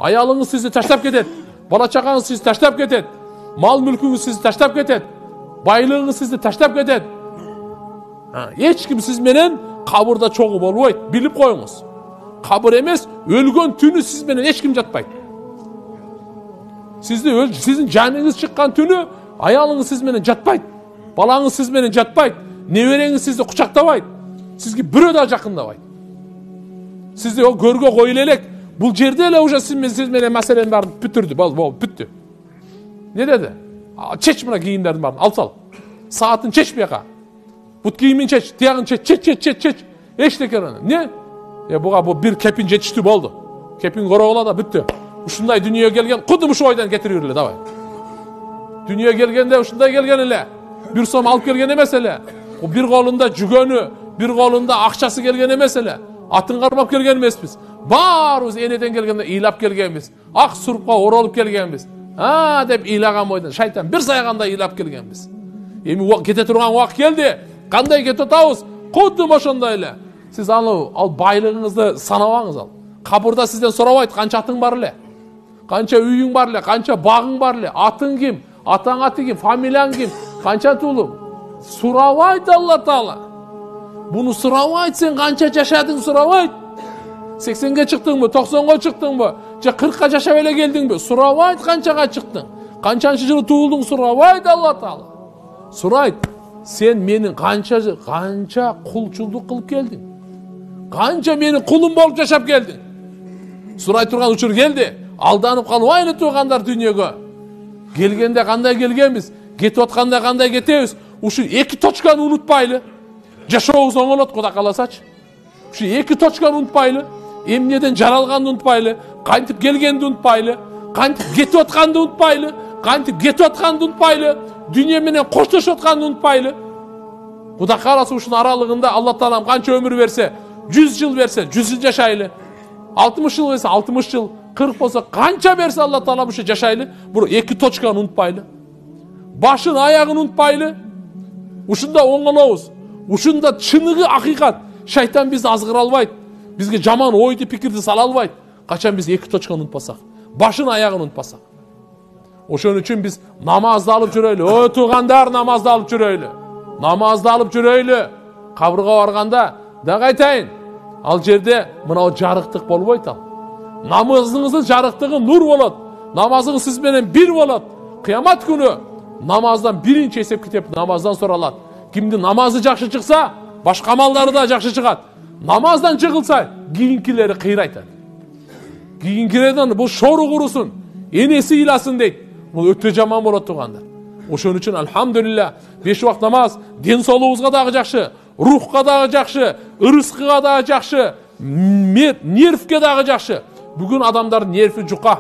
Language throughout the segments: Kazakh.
Аялыңыз сізді таштап кетеді. Бала чағаңыз сізді таштап кетеді. Мал мүлкіңіз сізді таштап кетеді. Байлығыңыз сізді таштап кетеді. Ешкім сізменен қабырда чоғы болбойт. Біліп қойыңыз. Қабыр емес, өлген түні сізменен ешкім жатпайды. Сіздің жаныңыз шыққан түні аялыңыз сізменен жатпайды. Балаңыз сізменен жатпайды. Небереңіз сізді құшақтабайды. Сізге біреу да жақындабайды. Сізді о көрге қойылелек. Бұл жерде әлі уже сізменен мәселенің барын бүтірді. Бүтті. Не деді? Чеш мына киімдердің барын, ал сал. Саатын чеш беқа. Бұт киімін чеш, тияғын чеш. Ештеке раны. Не? Бұға бұл бір кепін жетішті болды. Кепін қорағыла да бүтті. Ушындай дүние келген, құдым ұшы ойдан кетір үйірлі, давай. Дүние келгенде ушындай келген әлі. Bir som алып келген емес әлі. Bir қолында жүгені, bir қолында ақшасы келген емес әлі. Атын қармап келген емеспіз. Барымыз енеден келгенде илап келгенбіз. Ақ сұрыпқа оралып келгенбіз. Деп илаған ойдан. Шайтан бір сайғанда илап келгенбіз. Кете тұрған уақыт келді. Қандай кете отауыз? Құдым ошондай эле. Сіз ал байлығыңызды санабаңыз ал. Қабырда сізден сұрабайды, қанша атың бар эле? Қанша үйің бар эле? Қанша бағың бар эле? Атың кім? Атаң аты кім? Фамилияң кім? Қанша тулым? Сұрабайды Алла Таала. Бұны сұрабайды, сен қанша жашадың сұрабайды. 80-ге шықтың бі, 90-ға шықтың бі, 40-қа жашап еле келдің бі? Сұрабайды, қаншаға шықтың? Қаншаншы жылы туылдың сұрабайды Алла Таала. Сұрайды, сен менің қанша құлшылдық қылып келдің? Қанша менің құлым болып жашап келдің? Сұрай тұрған ұшыр келді. Алданып қалып айлы туғандар дүниеге. Келгенде қандай келгенбіз? Кетіп отқанда қандай кетеміз? Ұшыр екі точканы ұнытпайлы. Жашауыз оңылат, Құда қаласач. Ұшыр екі точканы ұнытпайлы. Емнеден жаралғанды ұнытпайлы. Қантып келгенді ұнытпайлы. Қантып кетіп отқанды ұнытпайлы. Қантып кетіп отқанды ұнытпайлы. Дүниеменен қошташ отқанды ұнытпайлы. Құда қаласы ұшын аралығында Алла Таалам қанша өмір берсе, 100 жыл берсе, 100 жыл жашайлы. 60 жыл берсе, 60 жыл. 40 болса, қанша берсе Алла Таалам ұшы жашайлы. Бұл екі точканы ұнытпайлы. Башын, аяғын ұнытпайлы. Ұшында оңғанауыз. Ұшында шынығы ақиқат. Шайтан бізді азғыр албайды. Бізге жаман ойды, пікірді сала албайды. Қашан біз екі точканы ұнытпасақ. Башын, аяғын ұнытпасақ. Ошон үшін біз намазды алып жүрөйлі. О, туғандар, намазды алып жүрөйлі. Намазды алып жүрөйлі. Қабырға барғанда, да қайтайын. Ал жерде мынау жарықтық болбойт ал. Намазыңыздың жарықтығы нұр болады. Намазыңыз сізбенен бір болады. Қиямат күні намаздан бірінші есеп кітеп намаздан сұралады. Кімді намазы жақсы шықса, башқа амалдары да жақсы шығады. Намаздан жығылса, кейінкілері қирайтады. Кейінкілерден бұл шоры құрысын, енесі иласын дейді. Бұл өте жаман болады туғандар. Ошон үшін альхамдулилля 5 уақыт намаз денсаулығыңызға дағы жақсы, рухқа дағы жақсы, ырысқыға дағы жақсы, нервке дағы жақсы. Бүгін адамдар нерві жұқа,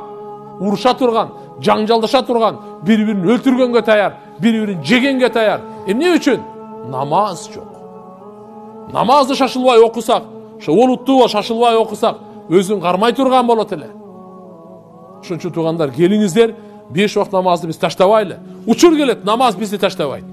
ұрыша тұрған, жаңжалдаша тұрған, бір-бірін өлтіргенге таяр, бір-бірін жегенге таяр. Не үшін? Намаз жоқ. Намазды шашылбай оқысақ, олуттуға шашылбай оқысақ, өзін қармай тұрған болады әлі. Шыншы туғандар, келіңіздер, 5 уақыт намазды біз таштабайлы. Учур келет, намаз бізді таштабайды.